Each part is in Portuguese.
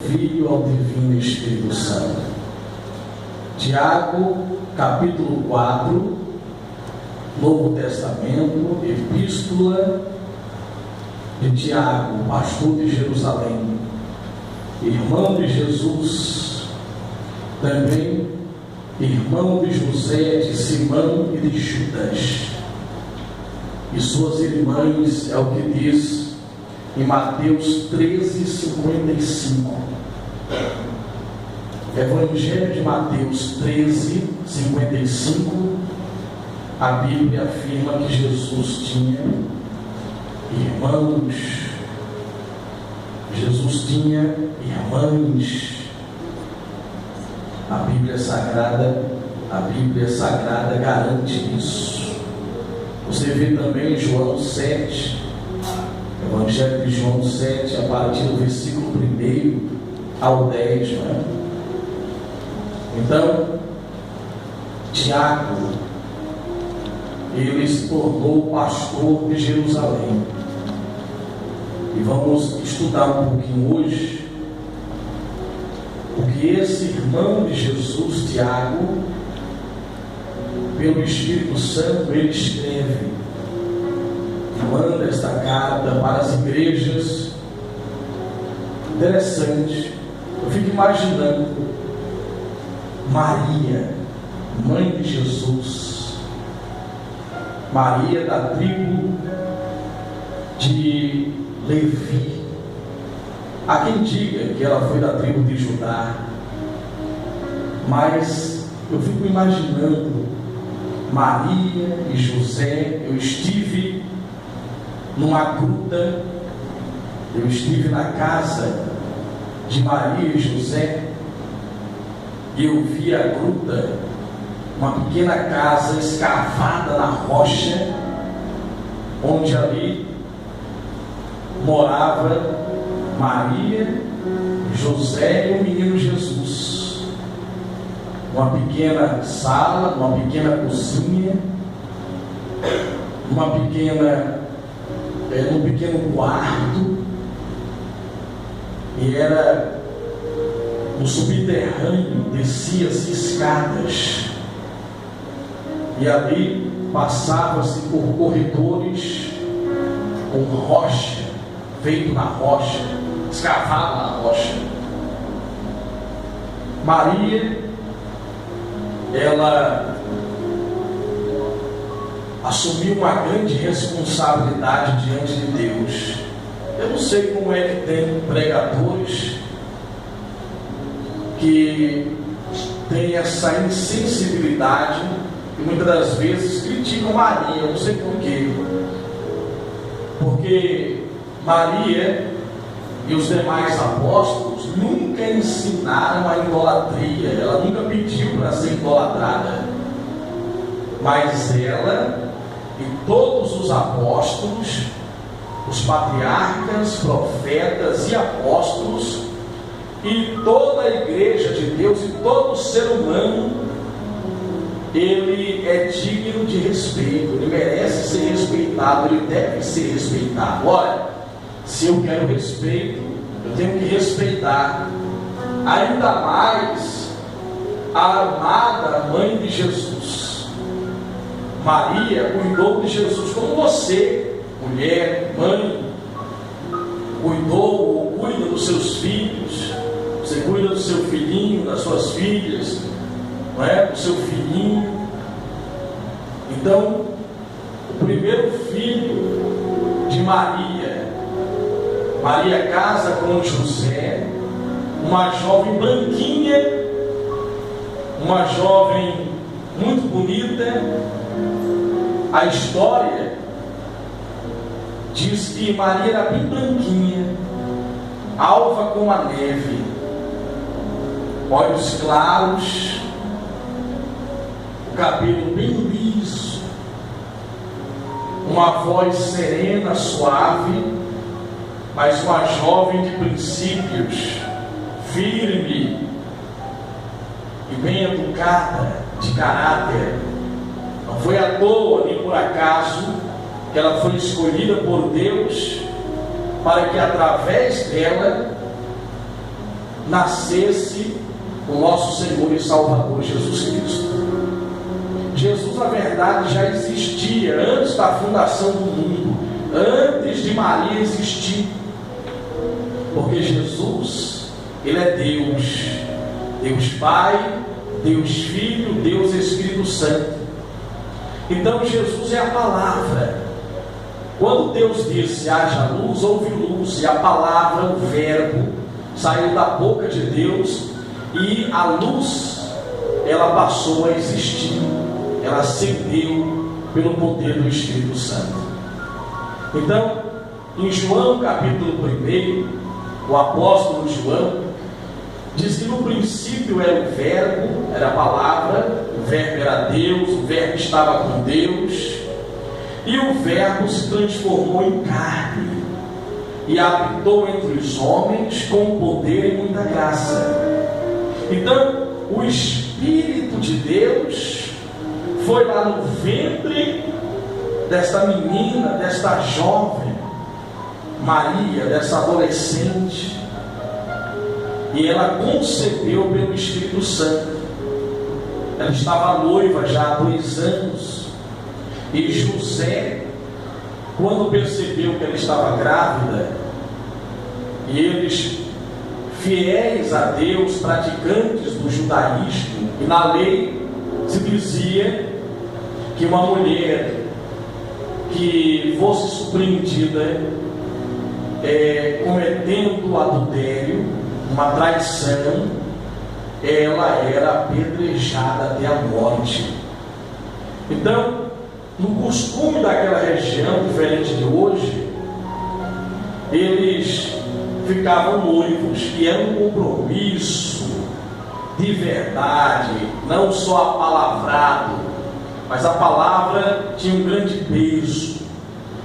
Filho, ao Divino Espírito Santo. Tiago, capítulo 4, Novo Testamento, Epístola de Tiago, pastor de Jerusalém, irmão de Jesus, também irmão de José, de Simão e de Judas, e suas irmãs, é o que diz em Mateus 13:55. Evangelho de Mateus 13:55, a Bíblia afirma que Jesus tinha irmãos, Jesus tinha irmãs. A Bíblia Sagrada garante isso. Você vê também João 7, Evangelho de João 7, a partir do versículo 1 ao 10, não é? Então, Tiago, ele se tornou pastor de Jerusalém. E vamos estudar um pouquinho hoje o que esse irmão de Jesus, Tiago, pelo Espírito Santo, ele escreve, manda esta carta para as igrejas. Interessante, eu fico imaginando Maria, mãe de Jesus, Maria da tribo de Levi. Há quem diga que ela foi da tribo de Judá, mas eu fico imaginando Maria e José. Eu estive numa gruta, eu estive na casa de Maria e José, e eu vi a gruta, uma pequena casa escavada na rocha, onde ali morava Maria, José e o menino Jesus. Uma pequena sala, uma pequena cozinha, num pequeno quarto, e era no subterrâneo, descia-se escadas, e ali passava-se por corredores com rocha, feito na rocha, escavado na rocha. Maria, ela assumiu uma grande responsabilidade diante de Deus. Eu não sei como é que tem pregadores que têm essa insensibilidade e muitas das vezes criticam Maria. Eu não sei por quê. Porque Maria e os demais apóstolos nunca ensinaram a idolatria. Ela nunca pediu para ser idolatrada. Mas ela e todos os apóstolos, os patriarcas, profetas e apóstolos, e toda a igreja de Deus e todo ser humano, ele é digno de respeito, ele merece ser respeitado, ele deve ser respeitado. Olha, se eu quero respeito, eu tenho que respeitar ainda mais a amada mãe de Jesus. Maria cuidou de Jesus como você, mulher, mãe, cuidou ou cuida dos seus filhos. Você cuida do seu filhinho, das suas filhas, não é? Do seu filhinho. Então, o primeiro filho de Maria casa com José, uma jovem branquinha, uma jovem muito bonita. A história diz que Maria era bem branquinha, alva como a neve, olhos claros, o cabelo bem liso, uma voz serena, suave, mas uma jovem de princípios, firme e bem educada, de caráter. Não foi à toa nem por acaso que ela foi escolhida por Deus para que através dela nascesse o nosso Senhor e Salvador Jesus Cristo. Jesus, na verdade, já existia antes da fundação do mundo, antes de Maria existir, porque Jesus, Ele é Deus, Deus Pai, Deus Filho, Deus Espírito Santo. Então Jesus é a palavra. Quando Deus disse haja luz, houve luz, e a palavra, o verbo, saiu da boca de Deus, e a luz, ela passou a existir, ela acendeu pelo poder do Espírito Santo. Então, em João capítulo 1, o apóstolo João diz que no princípio era o verbo, era a palavra, o verbo era Deus, o verbo estava com Deus, e o verbo se transformou em carne e habitou entre os homens com poder e muita graça. Então, o Espírito de Deus foi lá no ventre desta menina, desta jovem Maria, dessa adolescente, e ela concebeu pelo Espírito Santo. Ela estava noiva já há 2 anos, e José, quando percebeu que ela estava grávida, e eles, fiéis a Deus, praticantes do judaísmo, e na lei se dizia que uma mulher que fosse surpreendida cometendo adultério, uma traição, ela era apedrejada até a morte. Então, no costume daquela região, diferente de hoje, eles ficavam noivos, e era um compromisso de verdade, não só apalavrado, mas a palavra tinha um grande peso,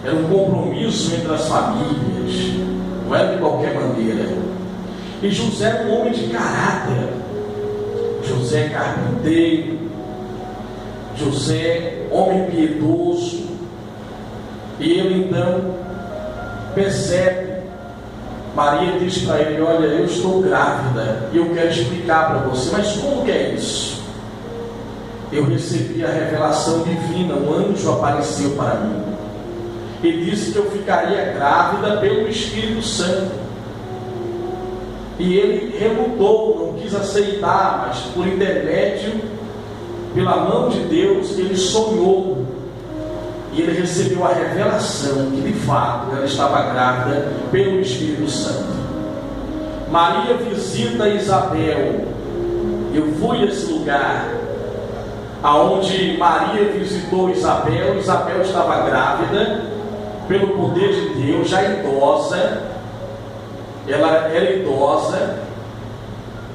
era um compromisso entre as famílias, não era de qualquer maneira. E José era um homem de caráter, José carpinteiro, José homem piedoso, e ele então percebe. Maria diz para ele: olha, eu estou grávida e eu quero explicar para você. Mas como que é isso? Eu recebi a revelação divina, um anjo apareceu para mim e disse que eu ficaria grávida pelo Espírito Santo. E ele relutou, não quis aceitar, mas por intermédio, pela mão de Deus, ele sonhou, e ele recebeu a revelação que de fato ela estava grávida pelo Espírito Santo. Maria visita Isabel. Eu fui a esse lugar aonde Maria visitou Isabel. Isabel estava grávida pelo poder de Deus, já idosa. Ela era idosa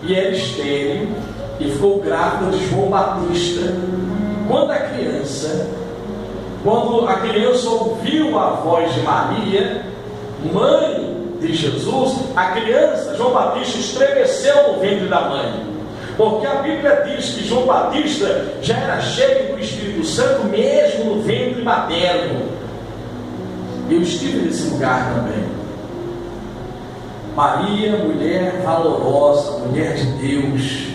e era estéril, e ficou grávida de João Batista. Quando a criança ouviu a voz de Maria, mãe de Jesus, a criança, João Batista, estremeceu no ventre da mãe, porque a Bíblia diz que João Batista já era cheio do Espírito Santo mesmo no ventre materno. Eu estive nesse lugar também. Maria, mulher valorosa, mulher de Deus.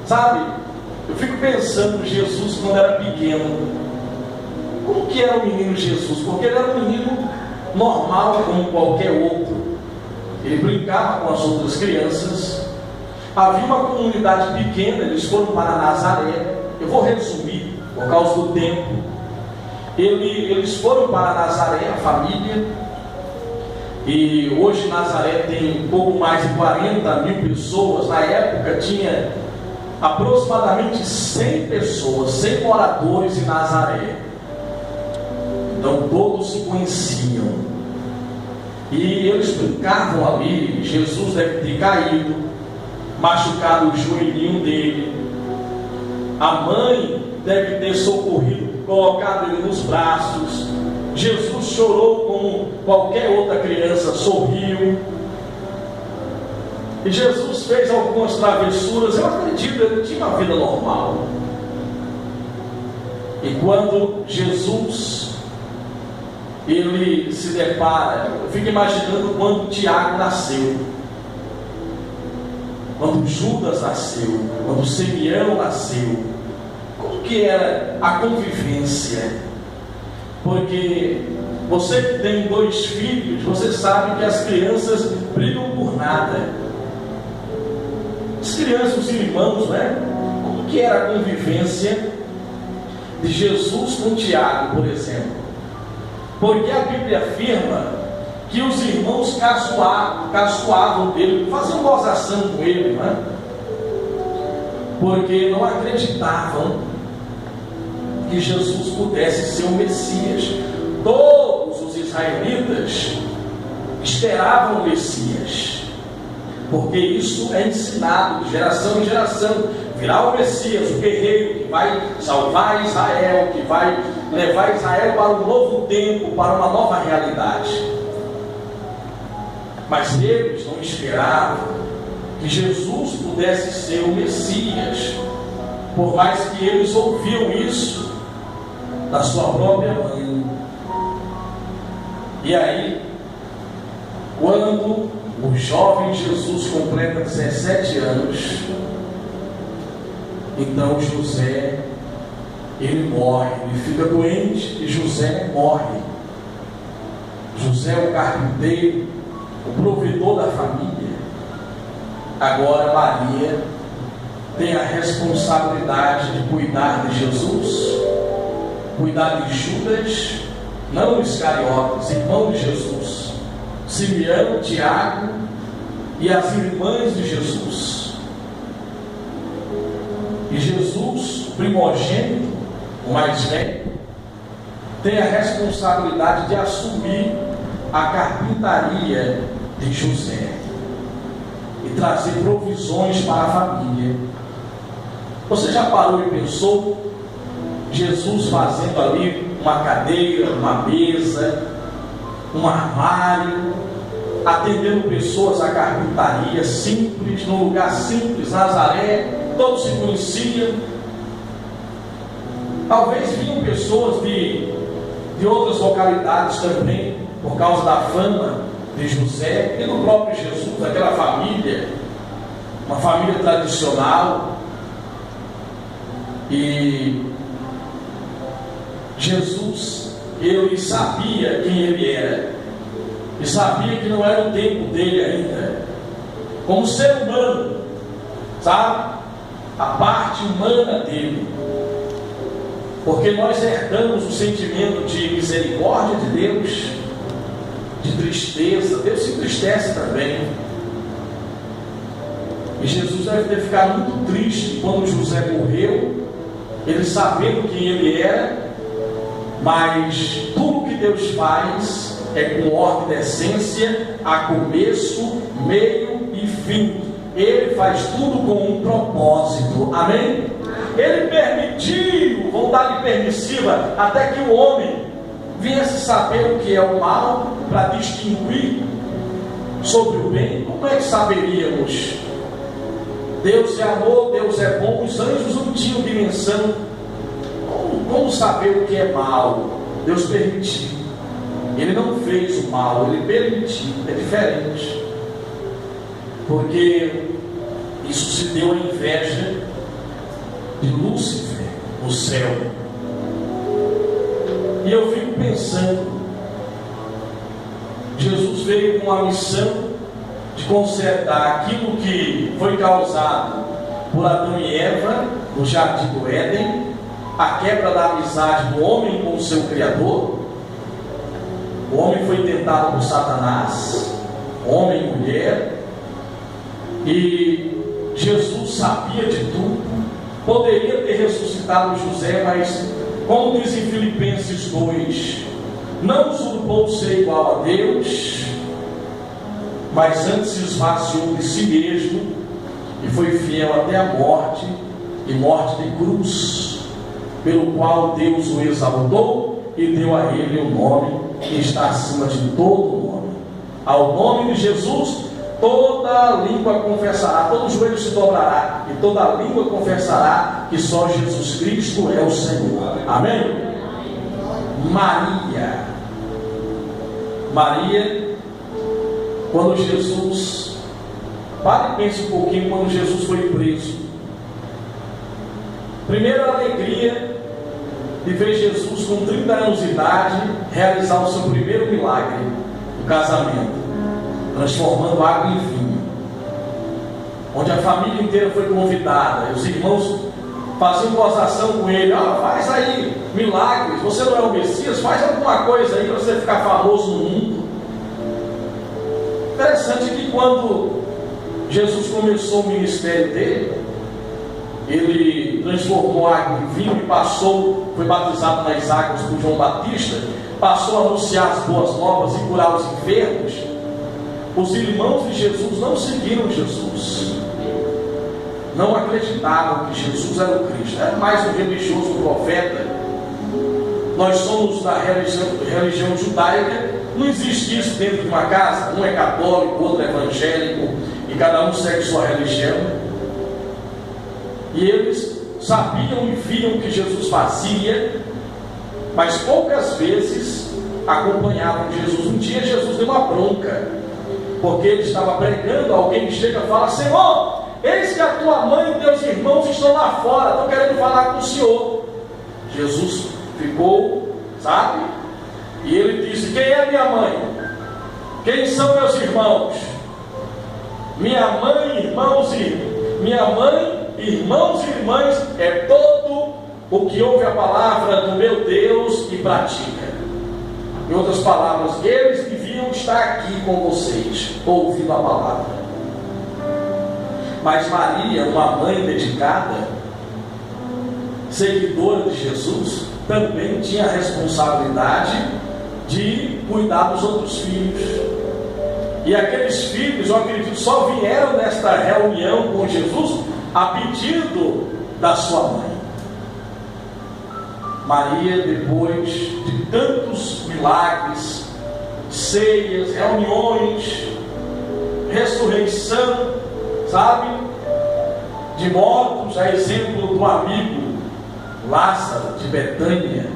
Sabe, eu fico pensando em Jesus quando era pequeno. Como que era o menino Jesus? Porque ele era um menino normal como qualquer outro. Ele brincava com as outras crianças. Havia uma comunidade pequena, eles foram para Nazaré. Eu vou resumir por causa do tempo. Eles foram para Nazaré, a família. E hoje Nazaré tem um pouco mais de 40 mil pessoas. Na época tinha aproximadamente 100 pessoas, 100 moradores em Nazaré. Então todos se conheciam, e eles brincavam ali. Jesus deve ter caído, machucado o joelhinho dele. A mãe deve ter socorrido, colocado ele nos braços. Jesus chorou como qualquer outra criança, sorriu. E Jesus fez algumas travessuras. Eu acredito, ele tinha uma vida normal. E quando Jesus ele se depara, eu fico imaginando quando Tiago nasceu. quando Judas nasceu, quando Simeão nasceu, como que era a convivência? Porque você que tem 2 filhos, você sabe que as crianças brigam por nada. As crianças, os irmãos, né? Como que era a convivência de Jesus com Tiago, por exemplo? Porque a Bíblia afirma que os irmãos caçoavam dele, faziam gozação com ele, né? Porque não acreditavam que Jesus pudesse ser o Messias. Todos os israelitas esperavam o Messias, porque isso é ensinado de geração em geração. Virá o Messias, o guerreiro que vai salvar Israel, que vai levar Israel para um novo tempo, para uma nova realidade. Mas eles não esperavam que Jesus pudesse ser o Messias, por mais que eles ouviam isso da sua própria mãe. E aí, quando o jovem Jesus completa 17 anos, então José, ele morre, ele fica doente e José morre. José é o carpinteiro, o provedor da família. Agora Maria tem a responsabilidade de cuidar de Jesus, cuidar de Judas, não Iscariotes, irmão de Jesus, Simeão, Tiago e as irmãs de Jesus. E Jesus, primogênito, o mais velho, tem a responsabilidade de assumir a carpintaria de José e trazer provisões para a família. Você já parou e pensou Jesus fazendo ali uma cadeira, uma mesa, um armário, atendendo pessoas à carpintaria simples, num lugar simples, Nazaré, todos se conheciam. Talvez vinham pessoas de outras localidades também, por causa da fama de José e do próprio Jesus, daquela família, uma família tradicional. E Jesus, ele sabia quem ele era, e sabia que não era o tempo dele ainda, como ser humano, sabe? A parte humana dele, porque nós herdamos o sentimento de misericórdia de Deus, de tristeza. Deus se entristece também. E Jesus deve ter ficado muito triste quando José morreu, ele sabendo quem ele era, mas tudo que Deus faz é com ordem e decência, a começo, meio e fim. Ele faz tudo com um propósito, amém? Ele permitiu, vontade permissiva, até que o homem viesse saber o que é o mal, para distinguir sobre o bem. Como é que saberíamos? Deus é amor, Deus é bom. Os anjos não tinham dimensão. Como saber o que é mal? Deus permitiu. Ele não fez o mal, ele permitiu. É diferente, porque isso se deu a inveja de Lúcifer no céu. E eu fico pensando, Jesus veio com a missão de consertar aquilo que foi causado por Adão e Eva no jardim do Éden, a quebra da amizade do homem com o seu Criador. O homem foi tentado por Satanás, homem e mulher, e Jesus sabia de tudo. Poderia ter ressuscitado José, mas, como diz em Filipenses 2, não usurpou ser igual a Deus, mas antes se esvaziou de si mesmo e foi fiel até a morte, e morte de cruz, pelo qual Deus o exaltou e deu a ele o nome que está acima de todo nome. Ao nome de Jesus toda língua confessará, todo joelho se dobrará, e toda língua confessará que só Jesus Cristo é o Senhor. Amém? Maria, quando Jesus Pare e pense um pouquinho quando Jesus foi preso. Primeira alegria de ver Jesus com 30 anos de idade realizar o seu primeiro milagre, o casamento, transformando água em vinho, onde a família inteira foi convidada, e os irmãos faziam gozação com ele: faz aí milagres, você não é o Messias, faz alguma coisa aí para você ficar famoso no mundo. Interessante que quando Jesus começou o ministério dele, ele transformou água em vinho e foi batizado nas águas por João Batista, passou a anunciar as boas novas e curar os enfermos. Os irmãos de Jesus não seguiram Jesus, não acreditavam que Jesus era o Cristo, era mais um religioso, um profeta. Nós somos da religião judaica, não existe isso dentro de uma casa, um é católico, outro é evangélico, e cada um segue sua religião. E eles sabiam e viam o que Jesus fazia, mas poucas vezes acompanhavam Jesus. Um dia Jesus deu uma bronca, porque ele estava pregando, alguém chega e fala: Senhor, eis que a tua mãe e teus irmãos estão lá fora, estão querendo falar com o Senhor. Jesus ficou, sabe? E ele disse: quem é minha mãe? Quem são meus irmãos? Minha mãe, irmãos e irmãs é todo o que ouve a palavra do meu Deus e pratica. Em outras palavras, eles deviam estar aqui com vocês, ouvindo a palavra. Mas Maria, uma mãe dedicada, seguidora de Jesus, também tinha a responsabilidade de cuidar dos outros filhos. E aqueles filhos, eu acredito, só vieram nesta reunião com Jesus a pedido da sua mãe. Maria, depois de tantos milagres, ceias, reuniões, ressurreição, sabe, de mortos, a exemplo do amigo Lázaro de Betânia.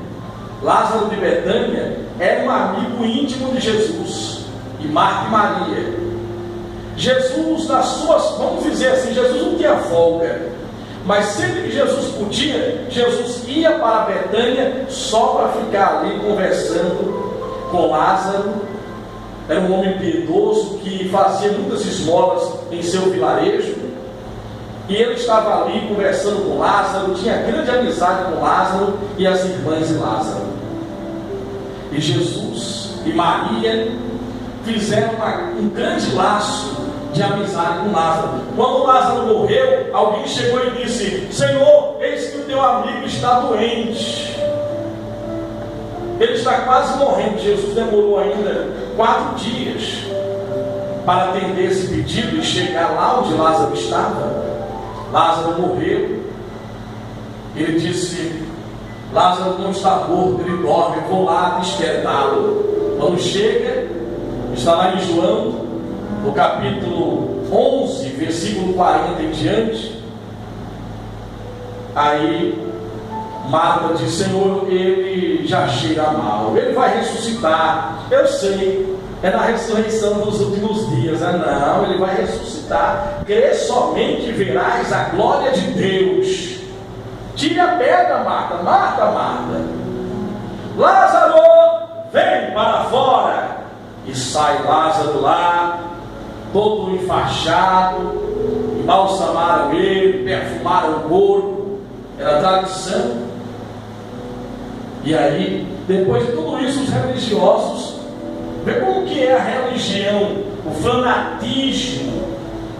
Lázaro de Betânia era um amigo íntimo de Jesus, e Marta e Maria. Jesus, vamos dizer assim, Jesus não tinha folga, mas sempre que Jesus podia, Jesus ia para Betânia só para ficar ali conversando com Lázaro. Era um homem piedoso que fazia muitas esmolas em seu vilarejo, e ele estava ali conversando com Lázaro, tinha grande amizade com Lázaro e as irmãs de Lázaro. E Jesus e Maria fizeram um grande laço de amizade com Lázaro. Quando Lázaro morreu, alguém chegou e disse: Senhor, eis que o teu amigo está doente, ele está quase morrendo. Jesus demorou ainda 4 dias para atender esse pedido e chegar lá onde Lázaro estava. Lázaro morreu. Ele disse: Lázaro não está morto, ele dorme, eu vou lá despertá-lo. Quando chega, está lá em João, no capítulo 11, versículo 40 em diante. Aí Marta diz: Senhor, ele já cheira mal, ele vai ressuscitar. Eu sei, é na ressurreição dos últimos dias. Não, ele vai ressuscitar. Crê somente e verás a glória de Deus. Tire a pedra, Marta. Marta, Marta. Lázaro, vem para fora. E sai Lázaro lá, todo enfaixado. Embalsamaram ele, perfumaram o corpo. Era tradição. E aí, depois de tudo isso, os religiosos, vê como que é a religião, o fanatismo,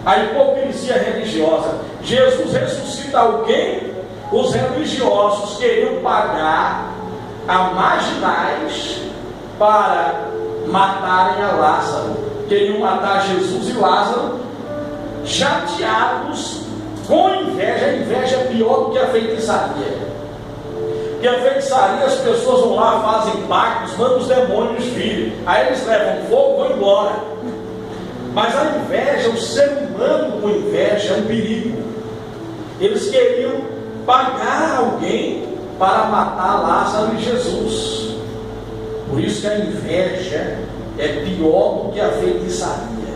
a hipocrisia religiosa. Jesus ressuscita alguém, os religiosos queriam pagar a marginais para matarem a Lázaro. Queriam matar Jesus e Lázaro, chateados, com inveja. A inveja é pior do que a feitiçaria. Porque a feitiçaria, as pessoas vão lá, fazem pactos, mandam os demônios virem, aí eles levam fogo e vão embora. Mas a inveja, o ser humano com inveja é um perigo. Eles queriam pagar alguém para matar Lázaro e Jesus. Por isso que a inveja é pior do que a feitiçaria.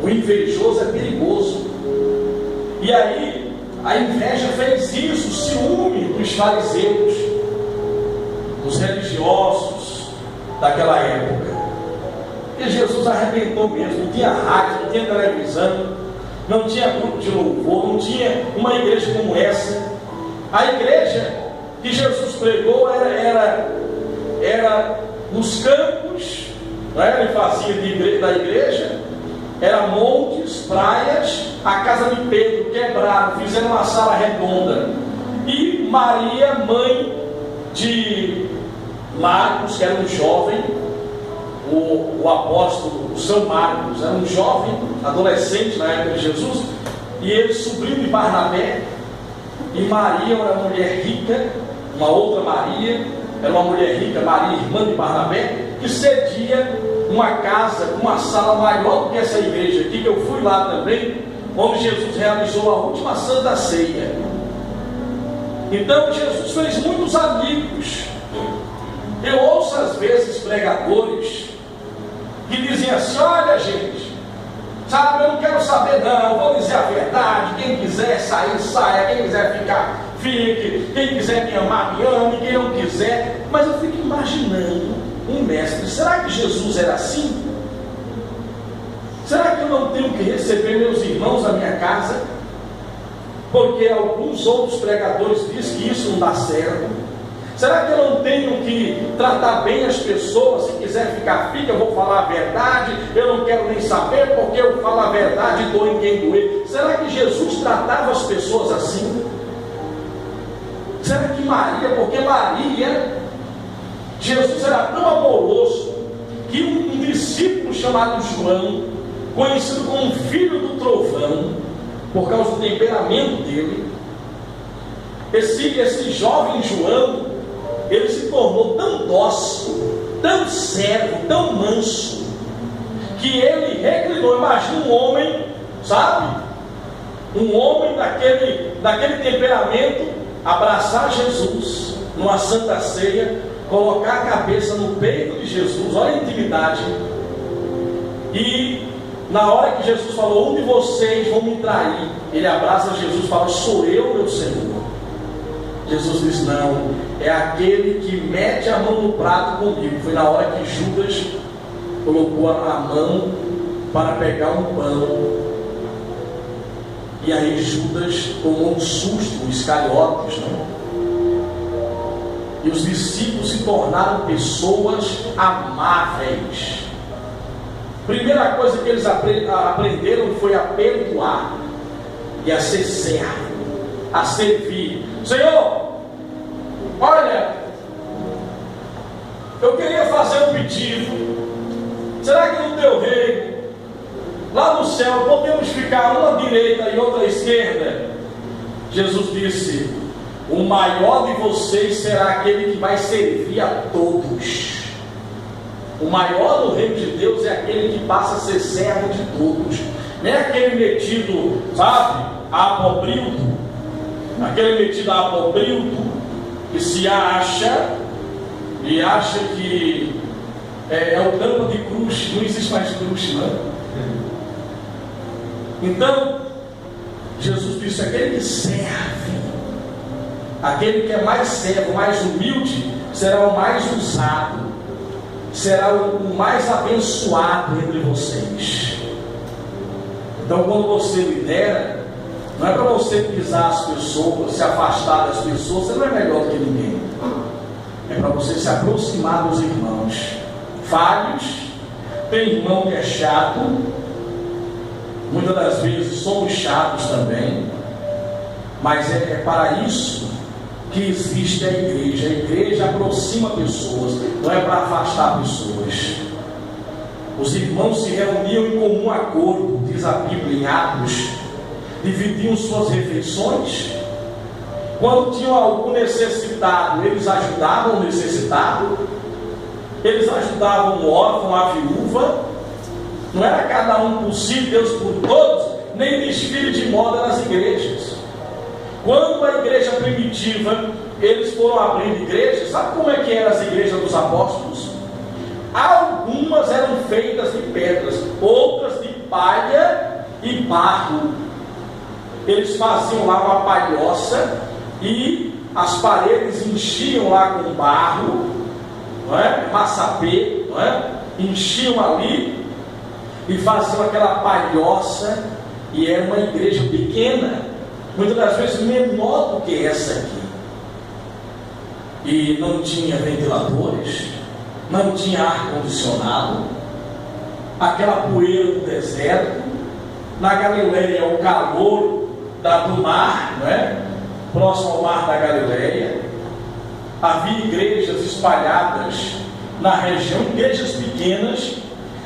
O invejoso é perigoso. E aí, a inveja fez isso, o ciúme dos fariseus, dos religiosos daquela época. E Jesus arrebentou mesmo, não tinha rádio, não tinha televisão, não tinha grupo de louvor, não tinha uma igreja como essa. A igreja que Jesus pregou era nos campos, não era? Ele fazia da igreja, era montes, praias, a casa de Pedro quebraram, fizeram uma sala redonda. E Maria, mãe de Marcos, que era um jovem, o apóstolo São Marcos, era um jovem, adolescente na época de Jesus, e ele sobrinho de Barnabé. E Maria era uma mulher rica, uma outra Maria, era uma mulher rica, Maria, irmã de Barnabé, que cedia uma casa, uma sala maior do que essa igreja aqui, que eu fui lá também, onde Jesus realizou a última Santa Ceia. Então Jesus fez muitos amigos. Eu ouço às vezes pregadores que dizem assim: olha gente, sabe, eu não quero saber não, eu vou dizer a verdade, quem quiser sair, saia, quem quiser ficar, fique, quem quiser me amar, me ame, quem não quiser. Mas eu fico imaginando um mestre, será que Jesus era assim? Será que eu não tenho que receber meus irmãos na minha casa? Porque alguns outros pregadores dizem que isso não dá certo. Será que eu não tenho que tratar bem as pessoas? Se quiser ficar, fica, eu vou falar a verdade, eu não quero nem saber, porque eu falo a verdade e dou em quem doer. Será que Jesus tratava as pessoas assim? Será que Maria, porque Maria, Jesus era tão amoroso, que um discípulo chamado João, conhecido como filho do trovão, por causa do temperamento dele, esse jovem João, ele se tornou tão dócil, tão servo, tão manso, que ele reclinou. Imagina um homem, sabe? Um homem daquele temperamento, abraçar Jesus numa Santa Ceia, colocar a cabeça no peito de Jesus, olha a intimidade. E na hora que Jesus falou: um de vocês vão me trair, ele abraça Jesus e fala: sou eu, meu Senhor. Jesus diz: não, é aquele que mete a mão no prato comigo. Foi na hora que Judas colocou a mão para pegar um pão. E aí Judas tomou um susto, os Iscariotes, não? E os discípulos se tornaram pessoas amáveis. Primeira coisa que eles aprenderam foi a perdoar e a ser servo, a servir. Senhor, olha, eu queria fazer um pedido. Será que no teu reino, lá no céu, podemos ficar uma à direita e outra à esquerda? Jesus disse: o maior de vocês será aquele que vai servir a todos. O maior do reino de Deus é aquele que passa a ser servo de todos. Não é aquele metido, sabe, apobrildo, aquele metido apobrildo que se acha e acha que é o tampa de cruz. Não existe mais cruz, não. Então Jesus disse: aquele que serve, aquele que é mais servo, mais humilde, será o mais usado, será o mais abençoado entre vocês. Então, quando você lidera, não é para você pisar as pessoas, se afastar das pessoas. Você não é melhor do que ninguém. É para você se aproximar dos irmãos falhos. Tem irmão que é chato, muitas das vezes somos chatos também, mas é para isso que existe a igreja. A igreja aproxima pessoas, não é para afastar pessoas. Os irmãos se reuniam em comum acordo, diz a Bíblia em Atos, dividiam suas refeições. Quando tinham algum necessitado, eles ajudavam o necessitado, eles ajudavam o órfão, a viúva. Não era cada um por si, Deus por todos, nem desfile de moda nas igrejas. Quando a igreja primitiva, eles foram abrindo igrejas, sabe como é que eram as igrejas dos apóstolos? Algumas eram feitas de pedras, outras de palha e barro. Eles faziam lá uma palhoça e as paredes enchiam lá com barro, não é? Massapê, não é? Enchiam ali e faziam aquela palhoça, e era uma igreja pequena, muitas das vezes menor do que essa aqui, e não tinha ventiladores, não tinha ar condicionado, aquela poeira do deserto. Na Galileia, o calor do mar, não é? Próximo ao mar da Galileia. Havia igrejas espalhadas na região, igrejas pequenas.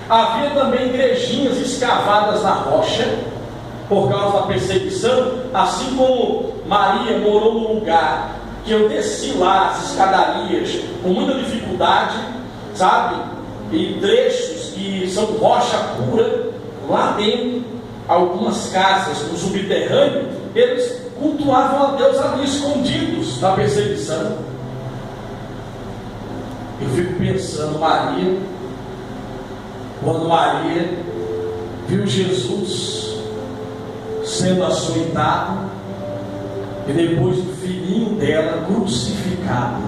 Havia também igrejinhas escavadas na rocha, por causa da perseguição. Assim como Maria morou num lugar que eu desci lá as escadarias com muita dificuldade, sabe? E trechos que são rocha pura, lá dentro, algumas casas no subterrâneo, eles cultuavam a Deus ali escondidos da perseguição. Eu fico pensando, Maria, quando Maria viu Jesus sendo açoitado e depois o filhinho dela crucificado.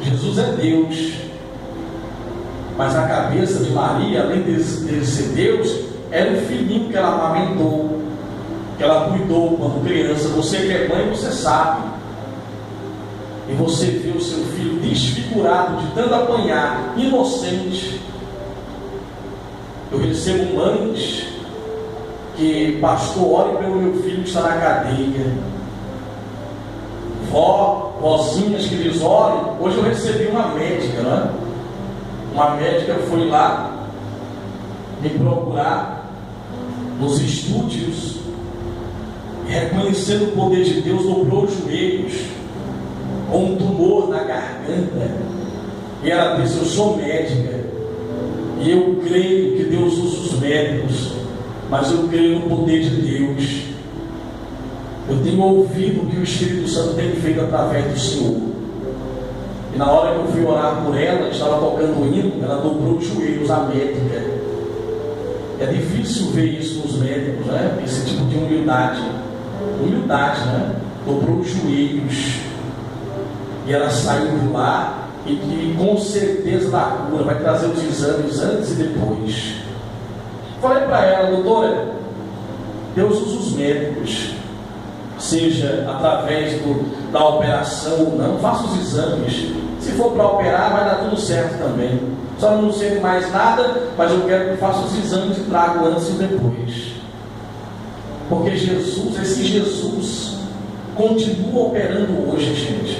Jesus é Deus, mas a cabeça de Maria, além de ser Deus, era o filhinho que ela amamentou, que ela cuidou quando criança. Você que é mãe, você sabe. E você vê o seu filho desfigurado de tanto apanhar, inocente. Eu recebo mães que, pastor, ore pelo meu filho que está na cadeia. Vozinhas que diz, ore. Hoje eu recebi uma médica, não é? Uma médica foi lá me procurar nos estúdios, reconhecendo o poder de Deus, dobrou os joelhos, com um tumor na garganta, e ela disse: eu sou médica, e eu creio que Deus usa os médicos, mas eu creio no poder de Deus. Eu tenho ouvido o que o Espírito Santo tem feito através do Senhor. E na hora que eu fui orar por ela, estava tocando o hino, ela dobrou os joelhos, a médica. É difícil ver isso nos médicos, né? Esse tipo de humildade, né? Dobrou os joelhos, e ela saiu de lá, e com certeza da cura, vai trazer os exames antes e depois. Falei para ela: doutora, Deus usa os médicos, seja através da operação ou não, faça os exames. Se for para operar, vai dar tudo certo também. Só não sei mais nada, mas eu quero que faça os exames e trago antes e depois. Porque Jesus, esse Jesus, continua operando hoje, gente,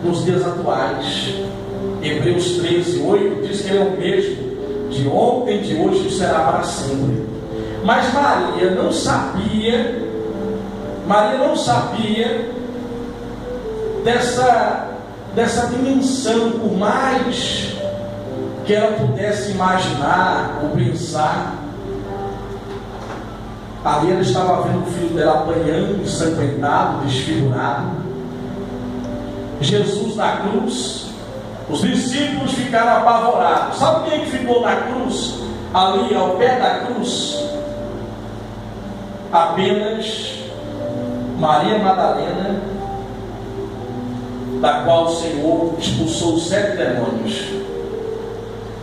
nos dias atuais. Hebreus 13:8 diz que Ele é o mesmo de ontem, de hoje e será para sempre. Mas Maria não sabia dessa dimensão. Por mais que ela pudesse imaginar ou pensar, ali ela estava vendo o filho dela apanhando, ensanguentado, desfigurado. Jesus na cruz, os discípulos ficaram apavorados. Sabe quem é que ficou na cruz? Ali ao pé da cruz, apenas Maria Madalena, da qual o Senhor expulsou 7 demônios.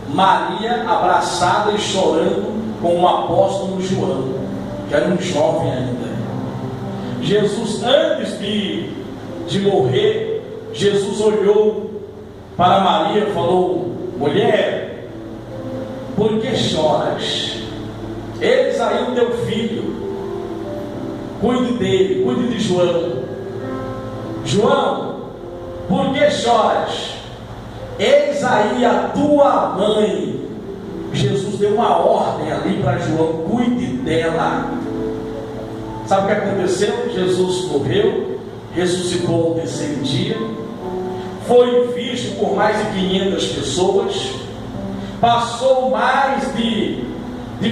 Maria abraçada e chorando com o apóstolo João, que era um jovem ainda. Jesus, antes de morrer, Jesus olhou para Maria e falou: mulher, por que choras? Eis aí o teu filho, cuide dele, cuide de João. João, por que choras? Eis aí a tua mãe. Jesus deu uma ordem ali para João: cuide dela. Sabe o que aconteceu? Jesus morreu, ressuscitou no terceiro dia, foi visto por mais de 500 pessoas, passou mais de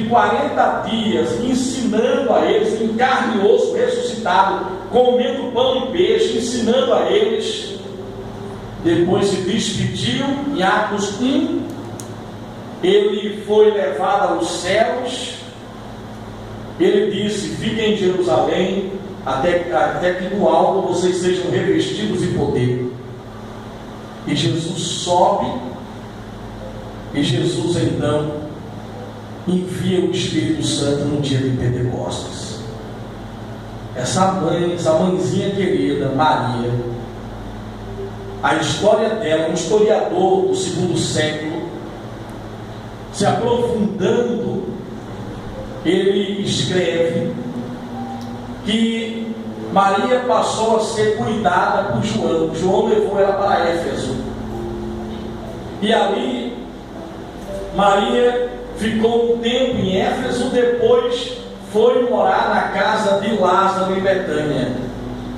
40 dias ensinando a eles, em carne e osso, ressuscitado, comendo pão e peixe, ensinando a eles. Depois se despediu. Em Atos 1, ele foi levado aos céus, ele disse: fiquem em Jerusalém até que do alto vocês sejam revestidos de poder. E Jesus sobe, e Jesus então envia o Espírito Santo no dia de Pentecostes. Essa mãezinha querida, Maria, a história dela, um historiador do segundo século, se aprofundando, ele escreve que Maria passou a ser cuidada por João. João levou ela para Éfeso, e ali Maria ficou um tempo em Éfeso. Depois foi morar na casa de Lázaro em Betânia.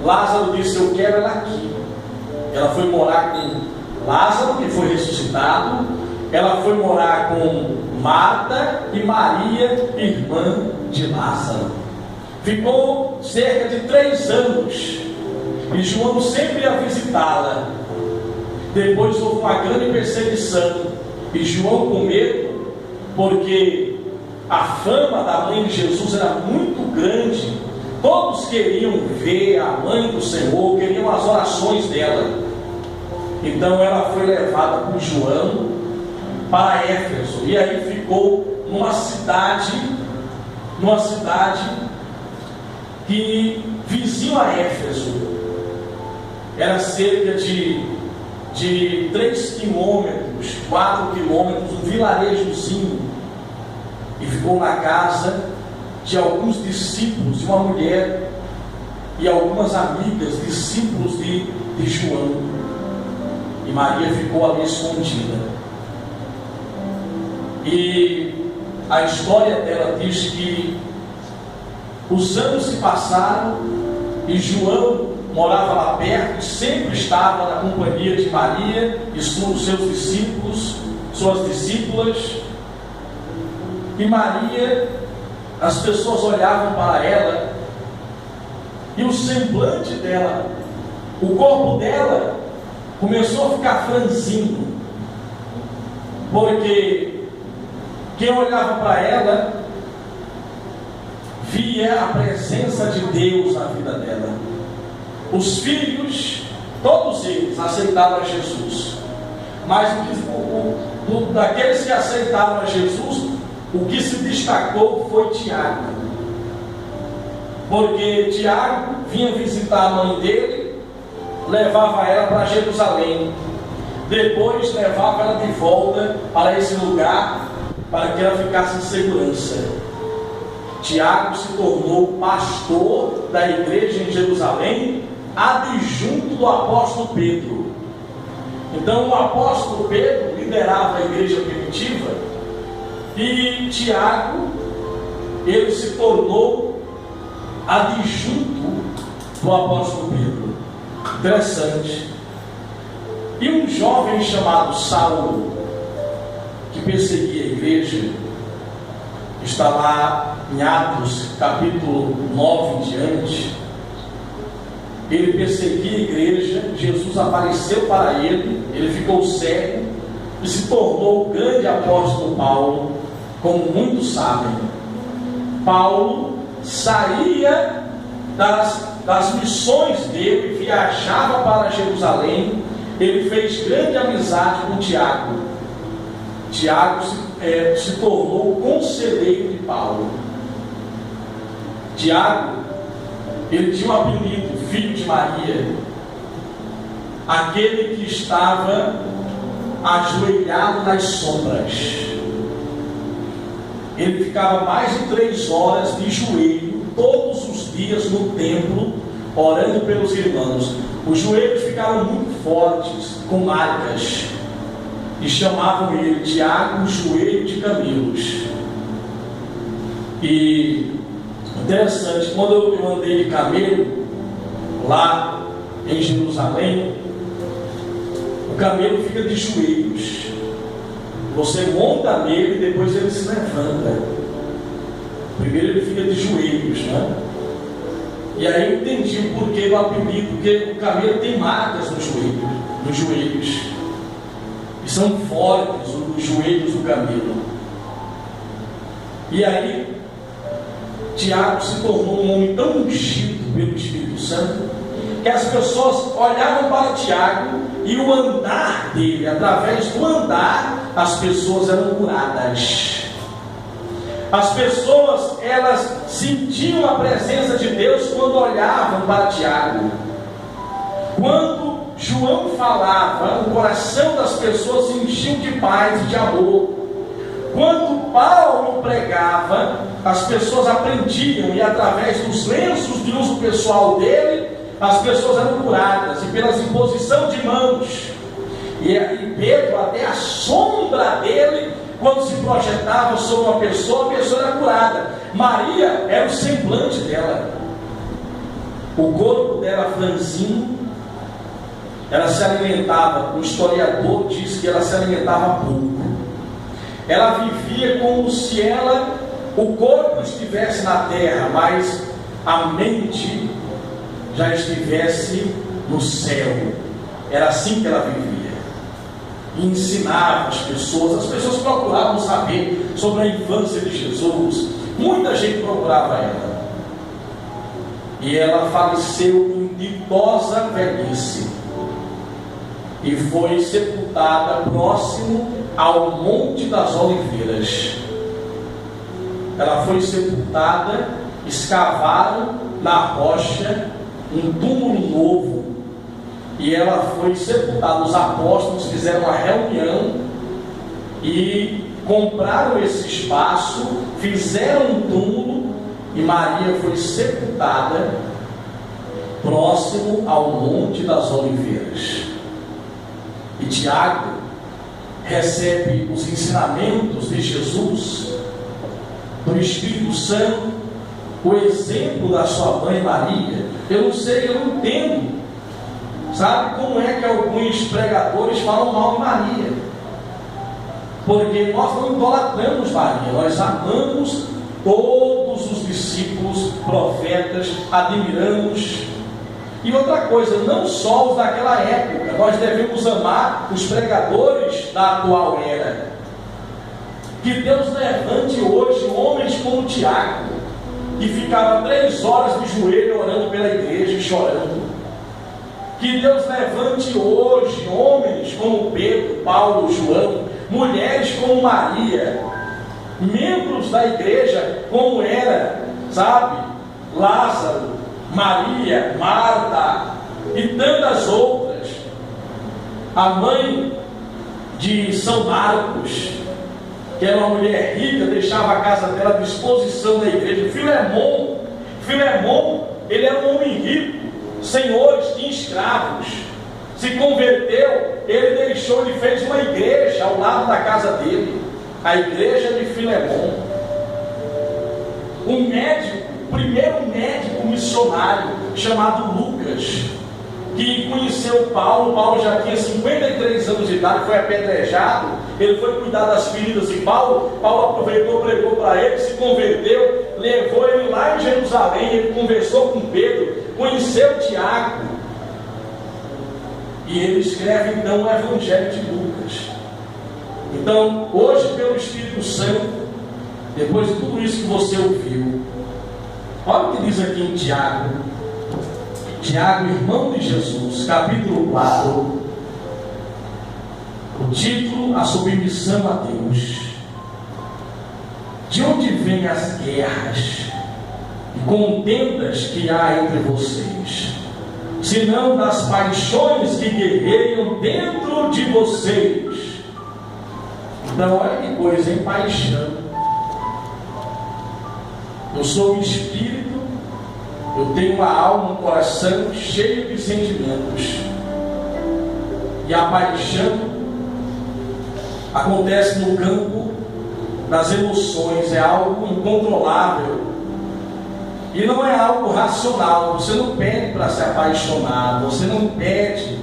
Lázaro disse: eu quero ela aqui. Ela foi morar com Lázaro, que foi ressuscitado. Ela foi morar com Marta e Maria, irmã de Lázaro. Ficou cerca de 3 anos, e João sempre ia visitá-la. Depois houve uma grande perseguição, e João, com medo, porque a fama da mãe de Jesus era muito grande, todos queriam ver a mãe do Senhor, queriam as orações dela. Então ela foi levada por João para Éfeso, e aí ficou numa cidade que vizinho a Éfeso. Era cerca de 3 quilômetros, 4 quilômetros, um vilarejozinho. E ficou na casa de alguns discípulos, de uma mulher e algumas amigas, discípulos de João. E Maria ficou ali escondida. E a história dela diz que os anos se passaram, e João morava lá perto, e sempre estava na companhia de Maria e os seus discípulos, suas discípulas. E Maria, as pessoas olhavam para ela, e o semblante dela, o corpo dela começou a ficar franzino, porque quem olhava para ela via a presença de Deus na vida dela. Os filhos, todos eles aceitaram a Jesus, mas daqueles que aceitaram a Jesus, o que se destacou foi Tiago, porque Tiago vinha visitar a mãe dele, levava ela para Jerusalém, depois levava ela de volta para esse lugar, para que ela ficasse em segurança. Tiago se tornou pastor da igreja em Jerusalém, adjunto do apóstolo Pedro. Então o apóstolo Pedro liderava a igreja primitiva, e Tiago, ele se tornou adjunto do apóstolo Pedro. Interessante. E um jovem chamado Saulo, que perseguia a igreja, está lá em Atos capítulo 9 em diante. Ele perseguia a igreja, Jesus apareceu para ele, ele ficou cego e se tornou o grande apóstolo Paulo, como muitos sabem. Paulo saía das missões dele, viajava para Jerusalém. Ele fez grande amizade com Tiago. Tiago se tornou conselheiro de Paulo. Tiago, ele tinha um apelido, filho de Maria, aquele que estava ajoelhado nas sombras. Ele ficava mais de 3 horas de joelho todos os dias no templo, orando pelos irmãos. Os joelhos ficaram muito fortes, com marcas, e chamavam ele Tiago, joelho de camelos. E interessante, quando eu andei de camelo lá em Jerusalém, o camelo fica de joelhos. Você monta nele e depois ele se levanta. Primeiro ele fica de joelhos, né? E aí eu entendi o porquê do apelido, porque o camelo tem marcas nos joelhos. E são fortes os joelhos do camelo. E aí Tiago se tornou um homem tão ungido pelo Espírito Santo, que as pessoas olhavam para Tiago e o andar dele, através do andar, as pessoas eram curadas. As pessoas, elas sentiam a presença de Deus quando olhavam para Tiago. Quando João falava, o coração das pessoas se enchia de paz e de amor. Quando Paulo pregava, as pessoas aprendiam, e através dos lenços de uso pessoal dele, as pessoas eram curadas, e pelas imposição de mãos. E Pedro, até a sombra dele, quando se projetava sobre uma pessoa, a pessoa era curada. Maria era o semblante dela, o corpo dela franzino. Ela se alimentava, o historiador diz que ela se alimentava pouco. Ela vivia como se o corpo estivesse na terra, mas a mente já estivesse no céu. Era assim que ela vivia. E ensinava as pessoas procuravam saber sobre a infância de Jesus. Muita gente procurava ela. E ela faleceu em ditosa velhice e foi sepultada próximo ao Monte das Oliveiras. Ela foi sepultada, escavaram na rocha um túmulo novo, e ela foi sepultada. Os apóstolos fizeram uma reunião e compraram esse espaço, fizeram um túmulo, e Maria foi sepultada próximo ao Monte das Oliveiras. E Tiago recebe os ensinamentos de Jesus, do Espírito Santo, o exemplo da sua mãe Maria. Eu não entendo, sabe como é que alguns pregadores falam mal de Maria? Porque nós não idolatramos Maria, nós amamos todos os discípulos, profetas, admiramos. E outra coisa, não só os daquela época, nós devemos amar os pregadores da atual era. Que Deus levante hoje homens como Tiago, que ficava 3 horas de joelho orando pela igreja e chorando. Que Deus levante hoje homens como Pedro, Paulo, João, mulheres como Maria, membros da igreja como era, sabe, Lázaro, Maria, Marta e tantas outras. A mãe de São Marcos, que era uma mulher rica, deixava a casa dela à disposição da igreja. Filemon, ele era um homem rico, senhores, tinha escravos, se converteu, ele fez uma igreja ao lado da casa dele, a igreja de Filemon. Um médico, o primeiro médico missionário, chamado Lucas, que conheceu Paulo já tinha 53 anos de idade, foi apedrejado, ele foi cuidar das feridas de Paulo aproveitou, pregou para ele, se converteu, levou ele lá em Jerusalém, ele conversou com Pedro, conheceu Tiago, e ele escreve então o Evangelho de Lucas. Então, hoje, pelo Espírito Santo, depois de tudo isso que você ouviu, olha o que diz aqui em Tiago, irmão de Jesus, capítulo 4, o título: a submissão a Deus. De onde vêm as guerras e contendas que há entre vocês, senão das paixões que guerreiam dentro de vocês? Então, olha que coisa, hein? Paixão. Eu sou um espírito, eu tenho uma alma, um coração cheio de sentimentos. E a paixão acontece no campo das emoções, é algo incontrolável. E não é algo racional, você não pede para se apaixonar, você não pede.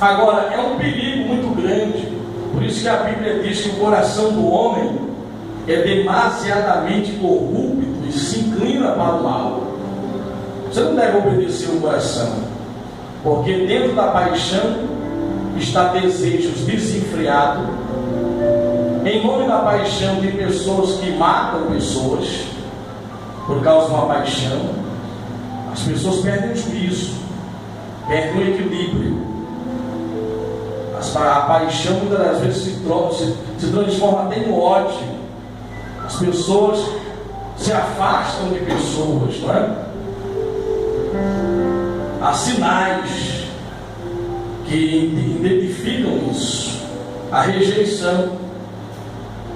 Agora, é um perigo muito grande. Por isso que a Bíblia diz que o coração do homem é demasiadamente corrupto e se inclina para o mal. Você não deve obedecer o coração, porque dentro da paixão está desejos desenfreados. Em nome da paixão tem pessoas que matam pessoas, por causa de uma paixão, as pessoas perdem o juízo, perdem o equilíbrio. A paixão muitas das vezes se transforma até em ódio. As pessoas se afastam de pessoas, não é? Há sinais que identificam isso. A rejeição.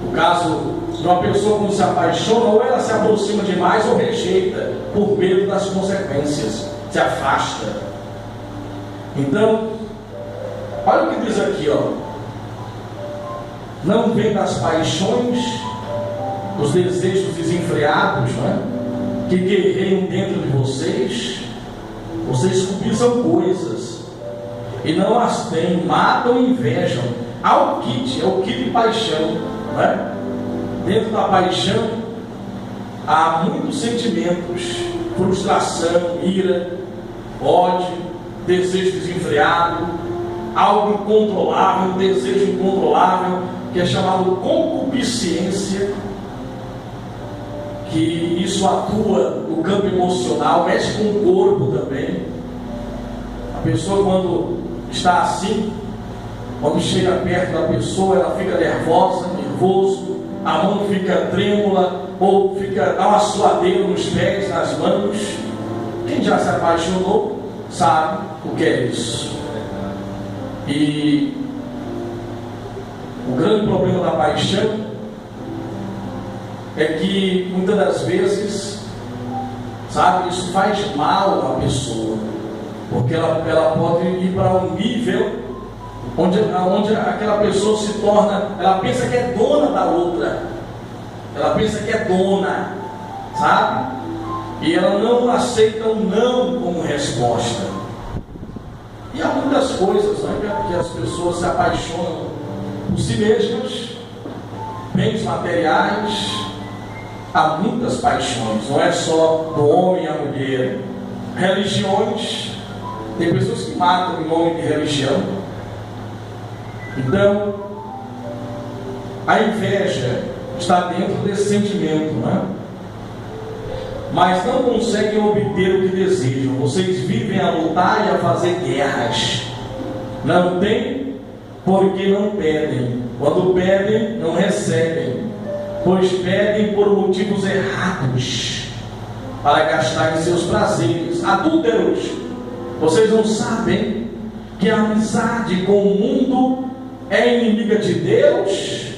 No caso de uma pessoa que se apaixona, ou ela se aproxima demais ou rejeita por medo das consequências, se afasta. Então, olha o que diz aqui, ó. Não vem das paixões, os desejos desenfreados, não é? Que guerreiam dentro de vocês. Vocês cobiçam coisas e não as têm, matam e invejam. Há o kit, é o kit de paixão, não é? Dentro da paixão há muitos sentimentos: frustração, ira, ódio, desejo desenfreado, algo incontrolável, um desejo incontrolável, que é chamado concupiscência, que isso atua no campo emocional, mexe com o corpo também. A pessoa, quando está assim, quando chega perto da pessoa, ela fica nervoso, a mão fica trêmula, ou dá uma suadeira nos pés, nas mãos. Quem já se apaixonou sabe o que é isso. E o grande problema da paixão é que muitas das vezes, sabe, isso faz mal à pessoa, porque ela pode ir para um nível onde aquela pessoa se torna, ela pensa que é dona da outra, ela pensa que é dona, sabe? E ela não aceita o não como resposta. E há muitas coisas, né, que as pessoas se apaixonam por si mesmas, bens materiais. Há muitas paixões, não é só do homem e a mulher. Religiões, tem pessoas que matam em nome de religião. Então, a inveja está dentro desse sentimento, né? Mas não conseguem obter o que desejam. Vocês vivem a lutar e a fazer guerras. Não têm porque não pedem. Quando pedem, não recebem, pois pedem por motivos errados, para gastar em seus prazeres. Adúlteros, vocês não sabem que a amizade com o mundo é inimiga de Deus?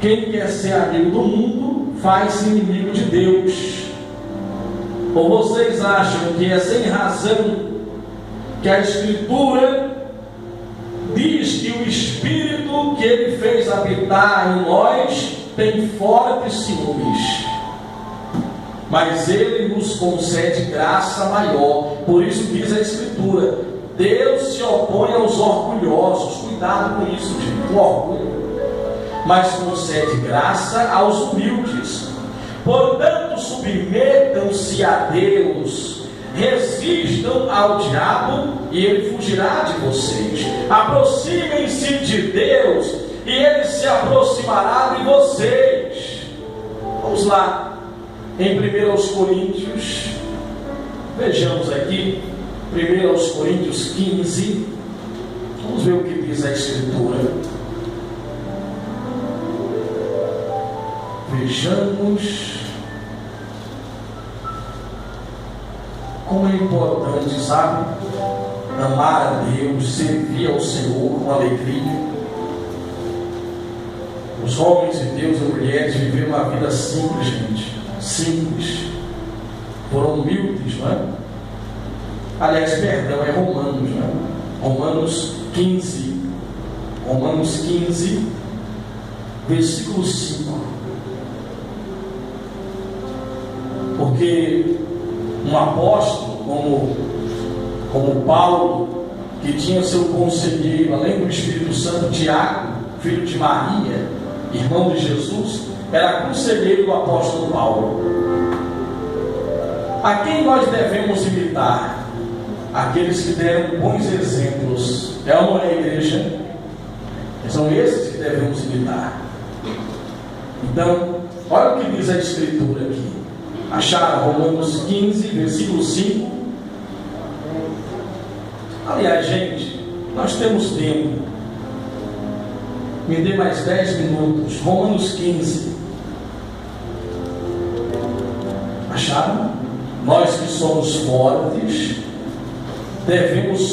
Quem quer ser amigo do mundo faz-se inimigo de Deus. Ou vocês acham que é sem razão que a Escritura diz que o Espírito que Ele fez habitar em nós tem fortes ciúmes? Mas Ele nos concede graça maior. Por isso diz a Escritura: Deus se opõe aos orgulhosos. Cuidado com isso, gente, o orgulho. Mas concede graça aos humildes. Portanto, submetam-se a Deus, resistam ao diabo e ele fugirá de vocês. Aproximem-se de Deus e ele se aproximará de vocês. Vamos lá, em 1 Coríntios, vejamos aqui, 1 Coríntios 15, vamos ver o que diz a Escritura. Vejamos como é importante, sabe, amar a Deus, servir ao Senhor com alegria. Os homens de Deus e mulheres viveram uma vida simples, gente, simples, foram humildes, não é? Aliás, perdão, é Romanos, não é? Romanos 15, versículo 5. Porque um apóstolo como Paulo, que tinha seu conselheiro, além do Espírito Santo, Tiago, filho de Maria, irmão de Jesus, era conselheiro do apóstolo Paulo. A quem nós devemos imitar? Aqueles que deram bons exemplos. É ou não é, igreja? São esses que devemos imitar. Então, olha o que diz a Escritura aqui. Acharam? Romanos 15, versículo 5. Aliás, gente, nós temos tempo. Me dê mais 10 minutos. Romanos 15. Acharam? Nós que somos fortes devemos